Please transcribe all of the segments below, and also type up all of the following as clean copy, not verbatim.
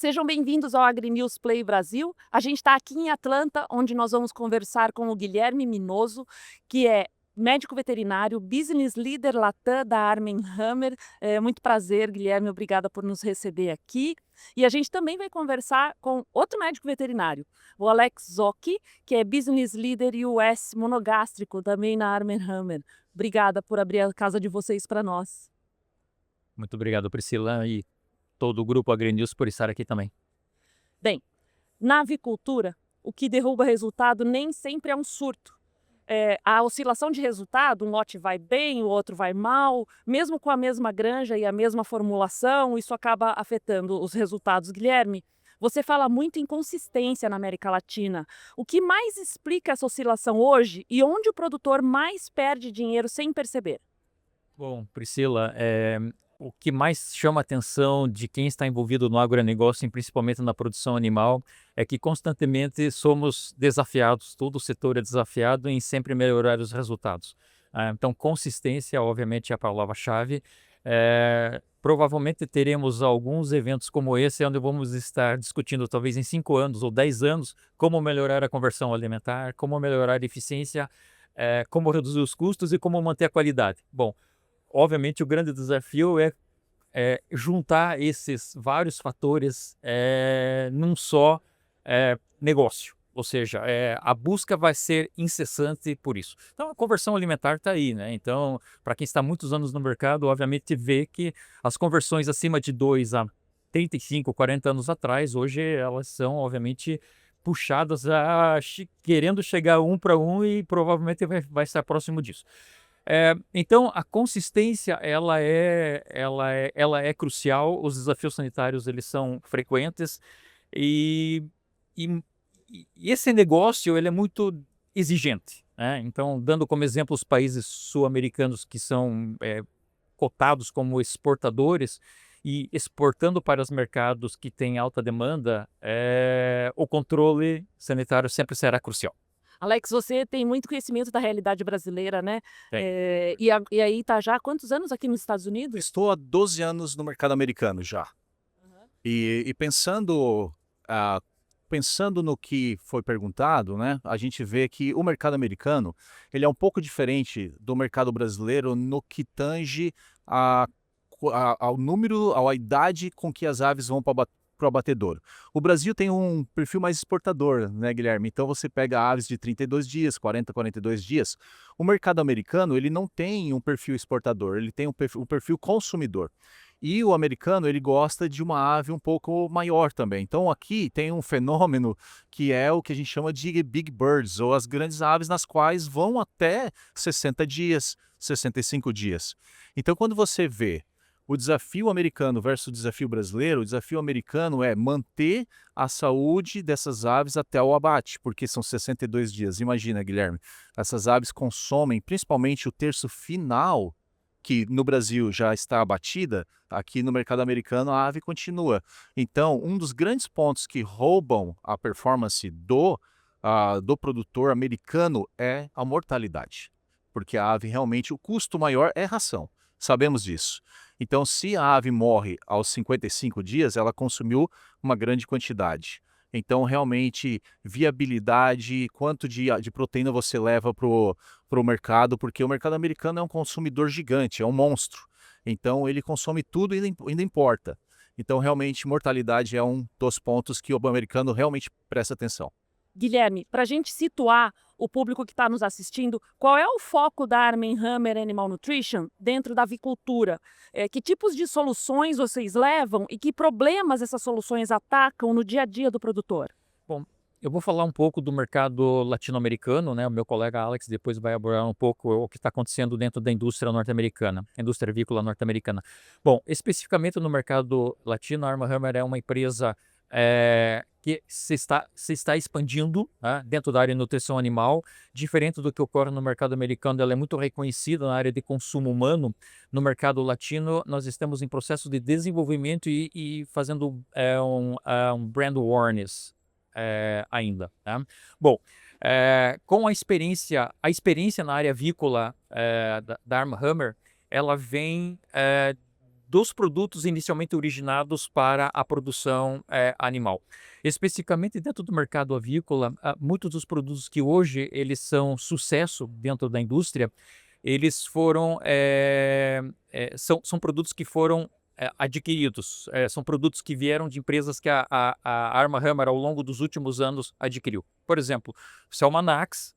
Sejam bem-vindos ao AgriNews Play Brasil. A gente está aqui em Atlanta, onde nós vamos conversar com o Guilherme Minoso, que é médico veterinário, Business Leader Latam da Arm & Hammer. Muito prazer, Guilherme, obrigada por nos receber aqui. E a gente também vai conversar com outro médico veterinário, o Alex Zocchi, que é Business Leader US monogástrico também na Arm & Hammer. Obrigada por abrir a casa de vocês para nós. Muito obrigado, Priscila, e todo o grupo AgriNews por estar aqui também. Bem, na avicultura, o que derruba resultado nem sempre é um surto. A oscilação de resultado, um lote vai bem, o outro vai mal, mesmo com a mesma granja e a mesma formulação, isso acaba afetando os resultados. Guilherme, você fala muito em consistência na América Latina. O que mais explica essa oscilação hoje e onde o produtor mais perde dinheiro sem perceber? Bom, Priscila, o que mais chama a atenção de quem está envolvido no agronegócio, e principalmente na produção animal, é que constantemente somos desafiados, todo o setor é desafiado em sempre melhorar os resultados. Então, consistência, obviamente, é a palavra-chave. Provavelmente teremos alguns eventos como esse, onde vamos estar discutindo, talvez em 5 anos ou 10 anos, como melhorar a conversão alimentar, como melhorar a eficiência, como reduzir os custos e como manter a qualidade. Bom, obviamente, o grande desafio é juntar esses vários fatores num só negócio. Ou seja, a busca vai ser incessante por isso. Então, a conversão alimentar está aí, né? Então, para quem está há muitos anos no mercado, obviamente vê que as conversões acima de 2 a 35, 40 anos atrás, hoje elas são, obviamente, puxadas querendo chegar 1 para 1 e provavelmente vai estar próximo disso. Então, a consistência ela é crucial. Os desafios sanitários eles são frequentes e, e, e esse negócio ele é muito exigente, né? Então, dando como exemplo os países sul-americanos que são cotados como exportadores e exportando para os mercados que têm alta demanda, o controle sanitário sempre será crucial. Alex, você tem muito conhecimento da realidade brasileira, né? Tem. E aí está já há quantos anos aqui nos Estados Unidos? Estou há 12 anos no mercado americano já. Aham. E pensando no que foi perguntado, né, a gente vê que o mercado americano, ele é um pouco diferente do mercado brasileiro no que tange a ao número, à idade com que as aves vão para o abatedouro. O Brasil tem um perfil mais exportador, né, Guilherme? Então você pega aves de 32 dias, 40, 42 dias. O mercado americano, ele não tem um perfil exportador, ele tem um perfil consumidor. E o americano, ele gosta de uma ave um pouco maior também. Então aqui tem um fenômeno que é o que a gente chama de big birds, ou as grandes aves nas quais vão até 60 dias, 65 dias. Então quando você vê o desafio americano versus o desafio brasileiro, o desafio americano é manter a saúde dessas aves até o abate, porque são 62 dias. Imagina, Guilherme, essas aves consomem principalmente o terço final, que no Brasil já está abatida, aqui no mercado americano a ave continua. Então, um dos grandes pontos que roubam a performance do produtor americano é a mortalidade, porque a ave realmente, o custo maior é ração, sabemos disso. Então, se a ave morre aos 55 dias, ela consumiu uma grande quantidade. Então, realmente, viabilidade, quanto de proteína você leva para o mercado, porque o mercado americano é um consumidor gigante, é um monstro. Então, ele consome tudo e ainda importa. Então, realmente, mortalidade é um dos pontos que o americano realmente presta atenção. Guilherme, para a gente situar o público que está nos assistindo, qual é o foco da Arm & Hammer Animal Nutrition dentro da avicultura? Que tipos de soluções vocês levam e que problemas essas soluções atacam no dia a dia do produtor? Bom, eu vou falar um pouco do mercado latino-americano, né? O meu colega Alex depois vai abordar um pouco o que está acontecendo dentro da indústria norte-americana, indústria avícola norte-americana. Bom, especificamente no mercado latino, a Arm & Hammer é uma empresa que se está expandindo, né, dentro da área de nutrição animal, diferente do que ocorre no mercado americano. Ela é muito reconhecida na área de consumo humano. No mercado latino, nós estamos em processo de desenvolvimento e fazendo um brand awareness ainda, tá? Bom, com a experiência na área avícola da Arm & Hammer, ela vem dos produtos inicialmente originados para a produção animal. Especificamente dentro do mercado avícola, muitos dos produtos que hoje eles são sucesso dentro da indústria, eles foram são produtos que foram adquiridos, são produtos que vieram de empresas que a Arm Hammer ao longo dos últimos anos adquiriu. Por exemplo, Celmanax,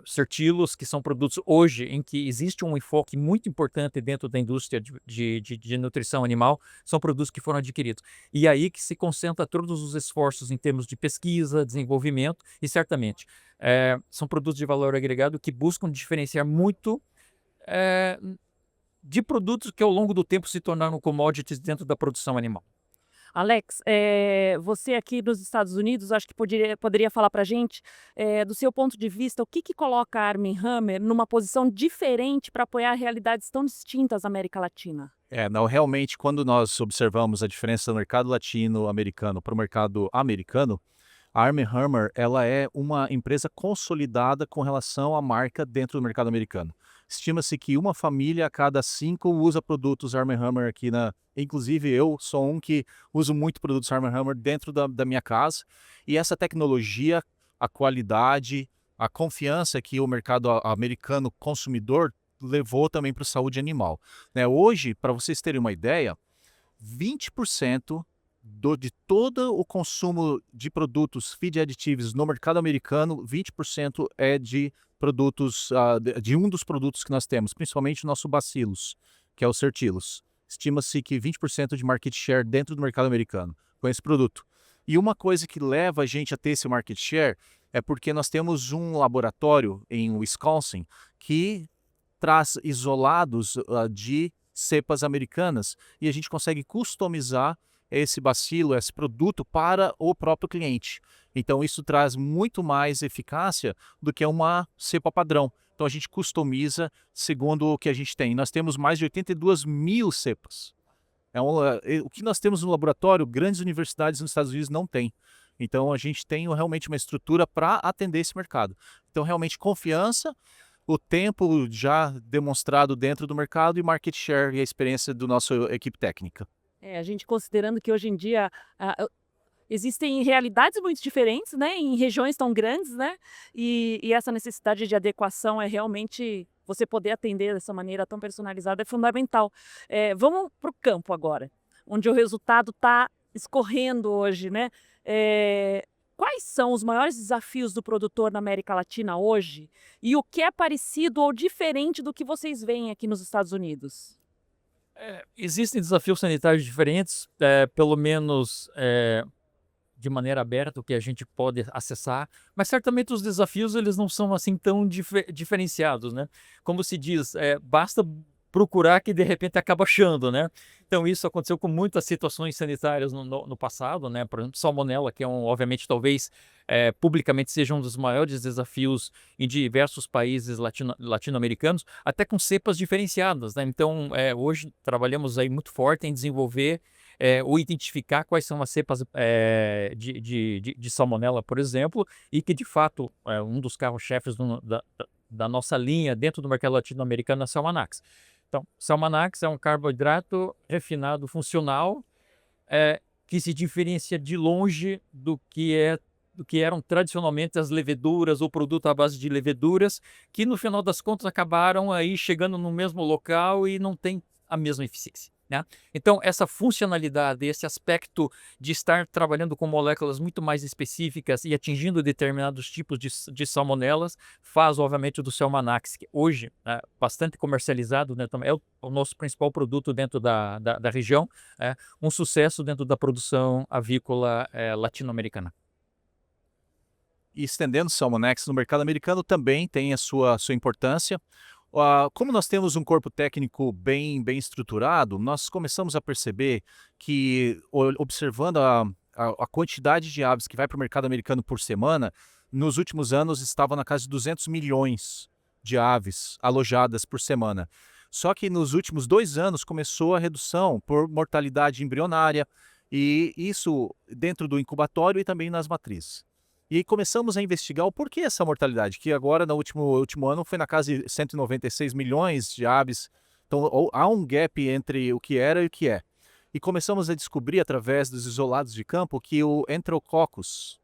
Certilos, que são produtos hoje em que existe um enfoque muito importante dentro da indústria de nutrição animal, são produtos que foram adquiridos. E aí que se concentra todos os esforços em termos de pesquisa, desenvolvimento e certamente são produtos de valor agregado que buscam diferenciar muito de produtos que ao longo do tempo se tornaram commodities dentro da produção animal. Alex, você aqui nos Estados Unidos, acho que poderia falar para a gente, do seu ponto de vista, o que coloca a Arm Hammer numa posição diferente para apoiar realidades tão distintas da América Latina? Não, realmente, quando nós observamos a diferença do mercado latino-americano para o mercado americano, a Arm Hammer ela é uma empresa consolidada com relação à marca dentro do mercado americano. Estima-se que uma família a cada 5 usa produtos Arm Hammer aqui inclusive eu sou um que uso muito produtos Arm Hammer dentro da minha casa. E essa tecnologia, a qualidade, a confiança que o mercado americano consumidor levou também para a saúde animal. Hoje, para vocês terem uma ideia, 20% de todo o consumo de produtos feed additives no mercado americano, 20% é de produtos, de um dos produtos que nós temos, principalmente o nosso Bacillus, que é o Certilos. Estima-se que 20% de market share dentro do mercado americano com esse produto. E uma coisa que leva a gente a ter esse market share é porque nós temos um laboratório em Wisconsin que traz isolados de cepas americanas e a gente consegue customizar esse bacilo, esse produto para o próprio cliente. Então isso traz muito mais eficácia do que uma cepa padrão. Então a gente customiza segundo o que a gente tem. Nós temos mais de 82 mil cepas. O que nós temos no laboratório, grandes universidades nos Estados Unidos não têm. Então a gente tem realmente uma estrutura para atender esse mercado. Então realmente confiança, o tempo já demonstrado dentro do mercado e market share e a experiência do nosso equipe técnica. A gente considerando que hoje em dia existem realidades muito diferentes, né, em regiões tão grandes, né, e essa necessidade de adequação é realmente você poder atender dessa maneira tão personalizada é fundamental. Vamos para o campo agora, onde o resultado está escorrendo hoje, né? Quais são os maiores desafios do produtor na América Latina hoje e o que é parecido ou diferente do que vocês veem aqui nos Estados Unidos? Existem desafios sanitários diferentes, pelo menos de maneira aberta, o que a gente pode acessar, mas certamente os desafios eles não são assim tão diferenciados, né? Como se diz, basta procurar que de repente acaba achando, né? Então isso aconteceu com muitas situações sanitárias no passado, né? Por exemplo, salmonela, que é obviamente talvez publicamente seja um dos maiores desafios em diversos países latino-americanos, até com cepas diferenciadas, né? Então hoje trabalhamos aí muito forte em desenvolver ou identificar quais são as cepas de salmonela, por exemplo, e que de fato um dos carros-chefes da nossa linha dentro do mercado latino-americano é a Celmanax. Então, Celmanax é um carboidrato refinado funcional que se diferencia de longe do que eram tradicionalmente as leveduras ou produto à base de leveduras, que no final das contas acabaram aí chegando no mesmo local e não tem a mesma eficiência, né? Então, essa funcionalidade, esse aspecto de estar trabalhando com moléculas muito mais específicas e atingindo determinados tipos de salmonelas, faz, obviamente, do Celmanax, que hoje é bastante comercializado, né, também é o nosso principal produto dentro da região, um sucesso dentro da produção avícola latino-americana. E estendendo o Celmanax no mercado americano também tem a sua importância. Como nós temos um corpo técnico bem estruturado, nós começamos a perceber que, observando a quantidade de aves que vai para o mercado americano por semana, nos últimos anos estava na casa de 200 milhões de aves alojadas por semana. Só que nos últimos 2 anos começou a redução por mortalidade embrionária, e isso dentro do incubatório e também nas matrizes. E aí começamos a investigar o porquê essa mortalidade, que agora no último ano foi na casa de 196 milhões de aves Então, há um gap entre o que era e o que é. E começamos a descobrir, através dos isolados de campo, que o Enterococcus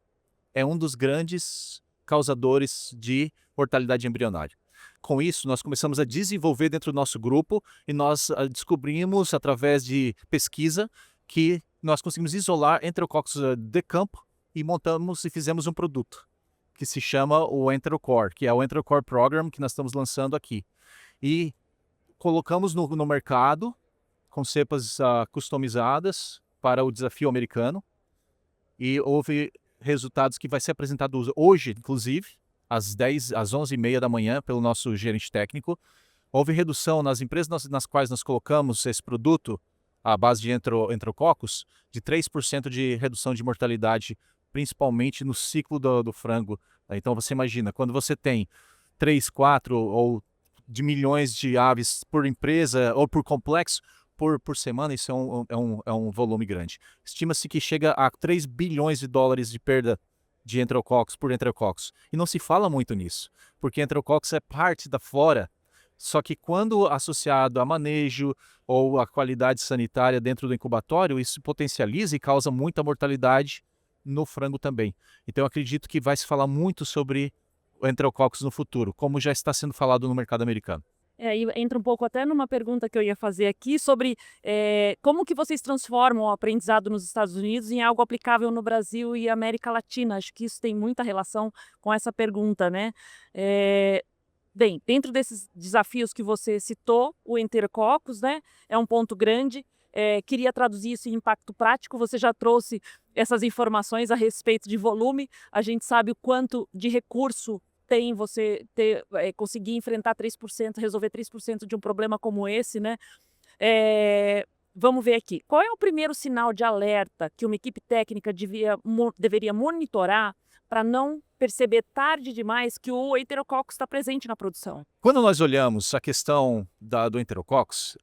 é um dos grandes causadores de mortalidade embrionária. Com isso, nós começamos a desenvolver dentro do nosso grupo e nós descobrimos, através de pesquisa, que nós conseguimos isolar Enterococcus de campo e montamos e fizemos um produto que se chama o Enterocore, que é o Enterocore Program que nós estamos lançando aqui. E colocamos no mercado com cepas customizadas para o desafio americano e houve resultados que vai ser apresentado hoje, inclusive, às 11h30 da manhã, pelo nosso gerente técnico. Houve redução nas empresas nas quais nós colocamos esse produto, à base de Enterococcus, de 3% de redução de mortalidade, principalmente no ciclo do frango. Então você imagina, quando você tem 3, 4 ou de milhões de aves por empresa ou por complexo, por semana, isso é um volume grande. Estima-se que chega a 3 bilhões de dólares de perda de Enterococcus por Enterococcus. E não se fala muito nisso, porque Enterococcus é parte da flora, só que quando associado a manejo ou a qualidade sanitária dentro do incubatório, isso potencializa e causa muita mortalidade no frango também. Então eu acredito que vai se falar muito sobre o Enterococcus no futuro, como já está sendo falado no mercado americano. E entra um pouco até numa pergunta que eu ia fazer aqui sobre como que vocês transformam o aprendizado nos Estados Unidos em algo aplicável no Brasil e América Latina. Acho que isso tem muita relação com essa pergunta, né? Bem, dentro desses desafios que você citou, o Enterococcus, né, é um ponto grande. Queria traduzir isso em impacto prático. Você já trouxe essas informações a respeito de volume. A gente sabe o quanto de recurso tem você conseguir enfrentar 3%, resolver 3% de um problema como esse, né? Vamos ver aqui. Qual é o primeiro sinal de alerta que uma equipe técnica deveria monitorar para não perceber tarde demais que o Enterococcus está presente na produção? Quando nós olhamos a questão do Enterococcus,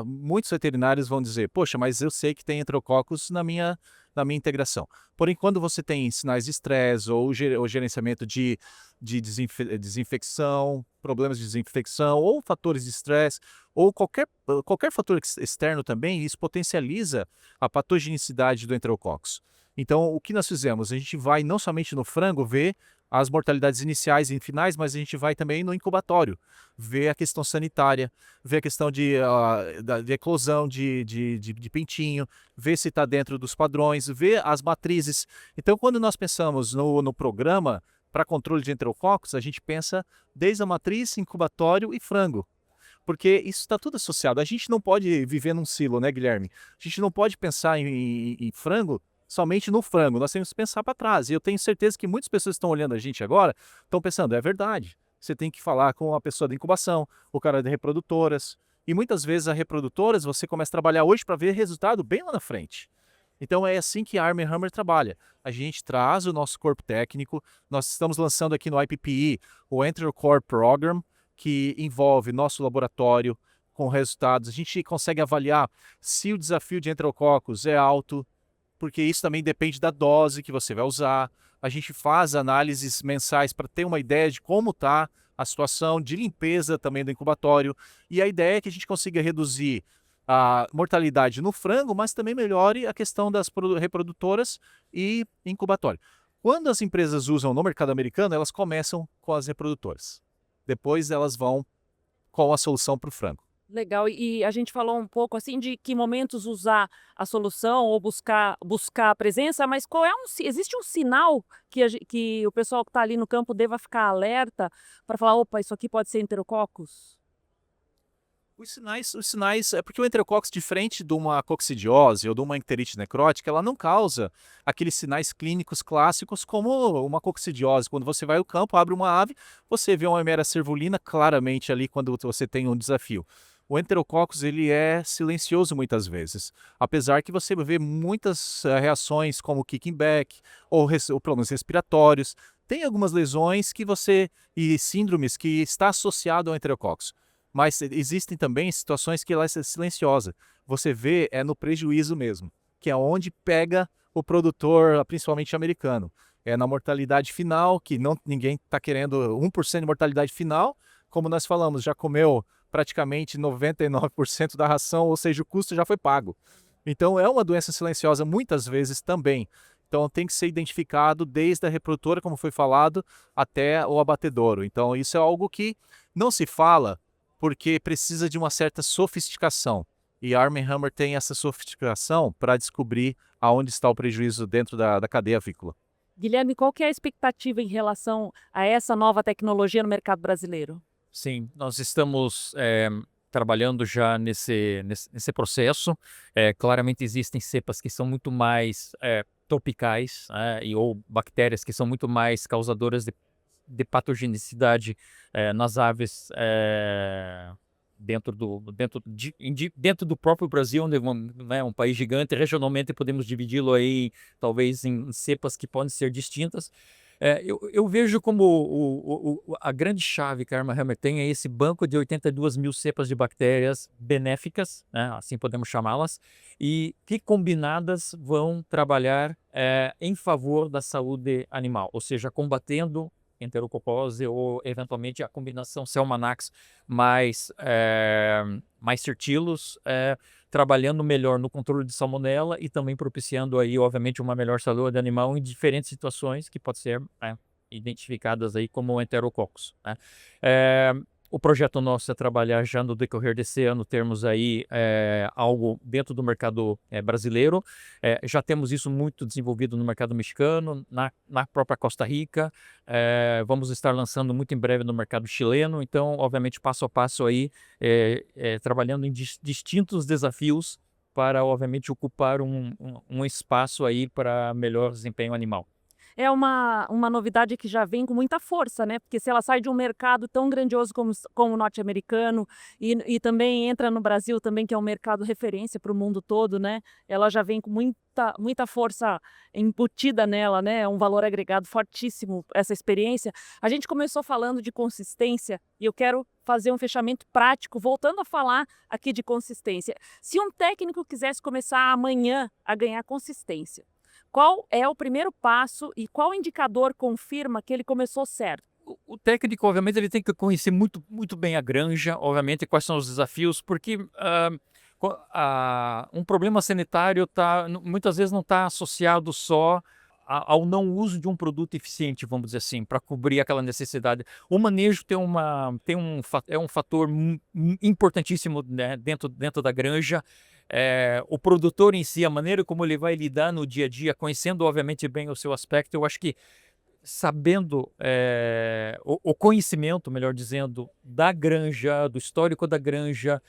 muitos veterinários vão dizer, poxa, mas eu sei que tem Enterococcus na minha integração. Porém, quando você tem sinais de estresse ou gerenciamento de desinfecção, problemas de desinfecção ou fatores de estresse ou qualquer fator externo também, isso potencializa a patogenicidade do Enterococcus. Então, o que nós fizemos? A gente vai não somente no frango ver as mortalidades iniciais e finais, mas a gente vai também no incubatório, ver a questão sanitária, ver a questão de eclosão de pintinho, ver se está dentro dos padrões, ver as matrizes. Então, quando nós pensamos no programa para controle de Enterococcus, a gente pensa desde a matriz, incubatório e frango. Porque isso está tudo associado. A gente não pode viver num silo, né, Guilherme? A gente não pode pensar em frango somente no frango, nós temos que pensar para trás. E eu tenho certeza que muitas pessoas que estão olhando a gente agora estão pensando, é verdade, você tem que falar com a pessoa da incubação, o cara de reprodutoras. E muitas vezes as reprodutoras você começa a trabalhar hoje para ver resultado bem lá na frente. Então é assim que a Arm & Hammer trabalha. A gente traz o nosso corpo técnico, nós estamos lançando aqui no IPPE o Enterocore Program, que envolve nosso laboratório com resultados. A gente consegue avaliar se o desafio de Enterococcus é alto, porque isso também depende da dose que você vai usar. A gente faz análises mensais para ter uma ideia de como está a situação de limpeza também do incubatório. E a ideia é que a gente consiga reduzir a mortalidade no frango, mas também melhore a questão das reprodutoras e incubatório. Quando as empresas usam no mercado americano, elas começam com as reprodutoras. Depois elas vão com a solução para o frango. Legal, e a gente falou um pouco assim de que momentos usar a solução ou buscar a presença, mas existe um sinal que o pessoal que está ali no campo deva ficar alerta para falar, opa, isso aqui pode ser Enterococcus? Os sinais é porque o Enterococcus, diferente de uma coccidiose ou de uma enterite necrótica, ela não causa aqueles sinais clínicos clássicos como uma coccidiose. Quando você vai ao campo, abre uma ave, você vê uma Hemera cervulina claramente ali quando você tem um desafio. O Enterococcus ele é silencioso muitas vezes, apesar que você vê muitas reações como kickback ou problemas respiratórios. Tem algumas lesões e síndromes que está associado ao Enterococcus, mas existem também situações que ela é silenciosa. Você vê no prejuízo mesmo, que é onde pega o produtor, principalmente americano. É na mortalidade final, que ninguém está querendo 1% de mortalidade final. Como nós falamos, já comeu praticamente 99% da ração, ou seja, o custo já foi pago. Então é uma doença silenciosa muitas vezes também. Então tem que ser identificado desde a reprodutora, como foi falado, até o abatedouro. Então isso é algo que não se fala porque precisa de uma certa sofisticação. E a Arm Hammer tem essa sofisticação para descobrir aonde está o prejuízo dentro da cadeia avícola. Guilherme, qual que é a expectativa em relação a essa nova tecnologia no mercado brasileiro? Sim, nós estamos trabalhando já nesse processo. Claramente existem cepas que são muito mais tropicais, ou bactérias que são muito mais causadoras de patogenicidade nas aves dentro do próprio Brasil, onde é um país gigante. Regionalmente podemos dividi-lo aí talvez em cepas que podem ser distintas. Eu vejo como a grande chave que a Arm Hammer tem é esse banco de 82 mil cepas de bactérias benéficas, né, assim podemos chamá-las, e que combinadas vão trabalhar em favor da saúde animal, ou seja, combatendo enterococose ou eventualmente a combinação Celmanax mais Certilos, trabalhando melhor no controle de salmonela e também propiciando aí, obviamente, uma melhor saúde animal em diferentes situações que podem ser identificadas aí como enterococcus, né? O projeto nosso é trabalhar já no decorrer desse ano, termos aí algo dentro do mercado brasileiro. Já temos isso muito desenvolvido no mercado mexicano, na própria Costa Rica. Vamos estar lançando muito em breve no mercado chileno. Então, obviamente, passo a passo aí, trabalhando em distintos desafios para, obviamente, ocupar um espaço aí para melhor desempenho animal. É uma novidade que já vem com muita força, né? Porque se ela sai de um mercado tão grandioso como o norte-americano e também entra no Brasil também, que é um mercado referência para o mundo todo, né? Ela já vem com muita força embutida nela, né? É um valor agregado fortíssimo essa experiência. A gente começou falando de consistência e eu quero fazer um fechamento prático, voltando a falar aqui de consistência. Se um técnico quisesse começar amanhã a ganhar consistência, qual é o primeiro passo e qual indicador confirma que ele começou certo? O técnico, obviamente, ele tem que conhecer muito, muito bem a granja, obviamente, quais são os desafios, porque um problema sanitário muitas vezes não está associado só ao não uso de um produto eficiente, vamos dizer assim, para cobrir aquela necessidade. O manejo é um fator importantíssimo, né, dentro da granja. O produtor em si, a maneira como ele vai lidar no dia a dia, conhecendo obviamente bem o seu aspecto, eu acho que sabendo o conhecimento, melhor dizendo, da granja, do histórico da granja,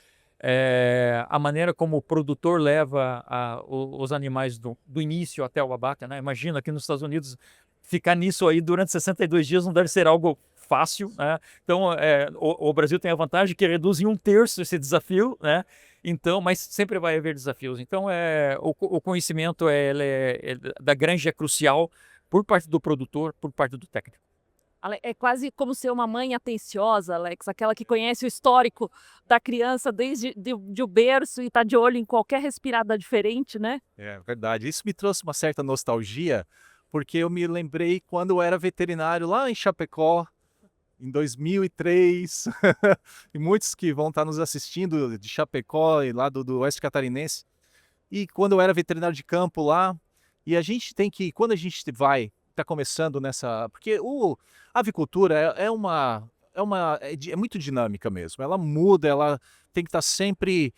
a maneira como o produtor leva os animais do início até o abate, né? Imagina aqui nos Estados Unidos, ficar nisso aí durante 62 dias não deve ser algo fácil, né? Então, o Brasil tem a vantagem que reduz em 1/3 esse desafio, né? Então, mas sempre vai haver desafios. Então, o conhecimento da granja é crucial por parte do produtor, por parte do técnico. É quase como ser uma mãe atenciosa, Alex, aquela que conhece o histórico da criança desde o berço e está de olho em qualquer respirada diferente, né? É verdade. Isso me trouxe uma certa nostalgia, porque eu me lembrei quando eu era veterinário lá em Chapecó, em 2003, e muitos que vão estar nos assistindo de Chapecó e lá do Oeste Catarinense, e quando eu era veterinário de campo lá, e a gente tem que, quando a gente está começando nessa, porque a avicultura é muito dinâmica mesmo, ela muda, ela tem que estar sempre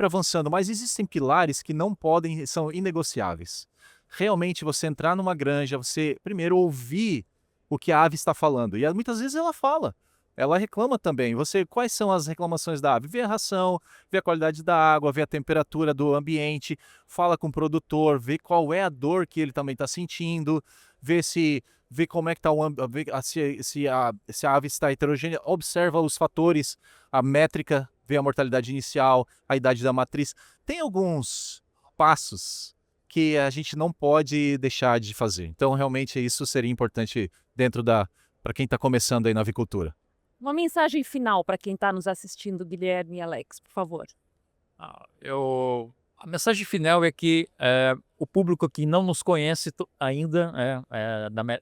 avançando, mas existem pilares que não podem, são inegociáveis. Realmente você entrar numa granja, você primeiro ouvir o que a ave está falando. E muitas vezes ela fala, ela reclama também. Quais são as reclamações da ave? Vê a ração, vê a qualidade da água, vê a temperatura do ambiente, fala com o produtor, vê qual é a dor que ele também está sentindo, vê como é que está se a ave está heterogênea, observa os fatores, a métrica, vê a mortalidade inicial, a idade da matriz. Tem alguns passos que a gente não pode deixar de fazer. Então, realmente, isso seria importante para quem está começando aí na avicultura. Uma mensagem final para quem está nos assistindo, Guilherme e Alex, por favor. A mensagem final é que o público que não nos conhece ainda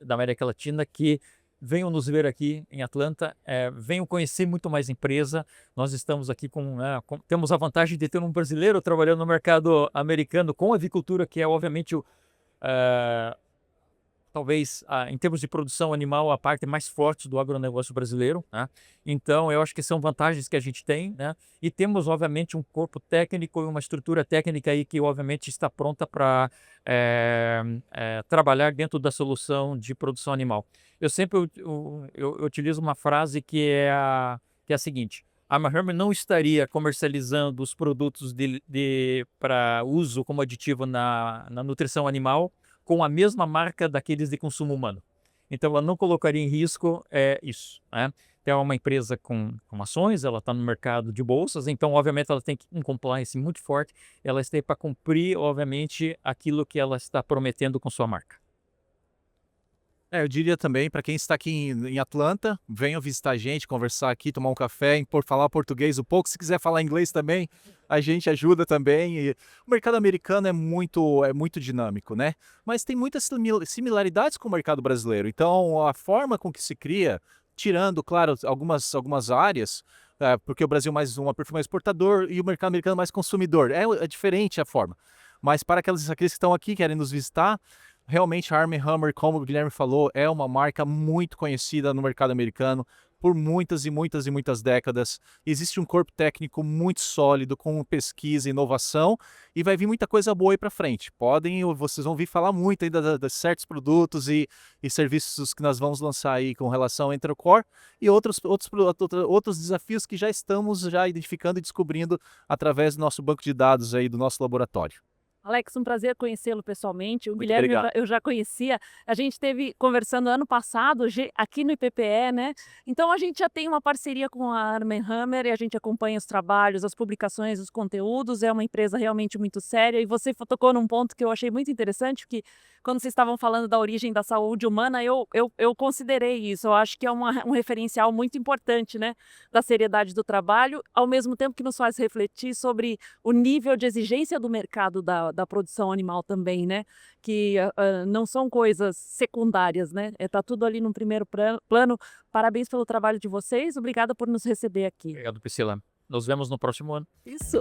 da América Latina, que venham nos ver aqui em Atlanta, venham conhecer muito mais empresa. Nós estamos aqui temos a vantagem de ter um brasileiro trabalhando no mercado americano com avicultura, que é obviamente talvez, em termos de produção animal, a parte mais forte do agronegócio brasileiro, né? Então, eu acho que são vantagens que a gente tem, né? E temos, obviamente, um corpo técnico e uma estrutura técnica aí que, obviamente, está pronta para trabalhar dentro da solução de produção animal. Eu sempre eu utilizo uma frase que é a seguinte: a Arm & Hammer não estaria comercializando os produtos para uso como aditivo na nutrição animal com a mesma marca daqueles de consumo humano. Então, ela não colocaria em risco isso, né? Então, é uma empresa com ações, ela está no mercado de bolsas, então, obviamente, ela tem um compliance muito forte, ela está para cumprir, obviamente, aquilo que ela está prometendo com sua marca. Eu diria também, para quem está aqui em Atlanta, venham visitar a gente, conversar aqui, tomar um café, falar português um pouco. Se quiser falar inglês também, a gente ajuda também. E o mercado americano é muito dinâmico, né? Mas tem muitas similaridades com o mercado brasileiro. Então, a forma com que se cria, tirando, claro, algumas áreas, porque o Brasil é mais um perfil mais exportador e o mercado americano mais consumidor. É diferente a forma. Mas para aqueles que estão aqui, querem nos visitar, realmente a Arm & Hammer, como o Guilherme falou, é uma marca muito conhecida no mercado americano por muitas e muitas e muitas décadas. Existe um corpo técnico muito sólido, com pesquisa e inovação, e vai vir muita coisa boa aí para frente. Vocês vão ouvir falar muito ainda de certos produtos e serviços que nós vamos lançar aí com relação ao EnteroCore e outros desafios que já estamos identificando e descobrindo através do nosso banco de dados aí do nosso laboratório. Alex, um prazer conhecê-lo pessoalmente. O Muito Guilherme obrigado. eu já conhecia. A gente esteve conversando ano passado aqui no IPPE, né? Então a gente já tem uma parceria com a Arm & Hammer e a gente acompanha os trabalhos, as publicações, os conteúdos. É uma empresa realmente muito séria. E você tocou num ponto que eu achei muito interessante, que quando vocês estavam falando da origem da saúde humana, eu considerei isso. Eu acho que é um referencial muito importante, né? Da seriedade do trabalho, ao mesmo tempo que nos faz refletir sobre o nível de exigência do mercado da produção animal também, né? Que não são coisas secundárias, né? Tá tudo ali no primeiro plano. Parabéns pelo trabalho de vocês. Obrigada por nos receber aqui. Obrigado, Priscila. Nos vemos no próximo ano. Isso.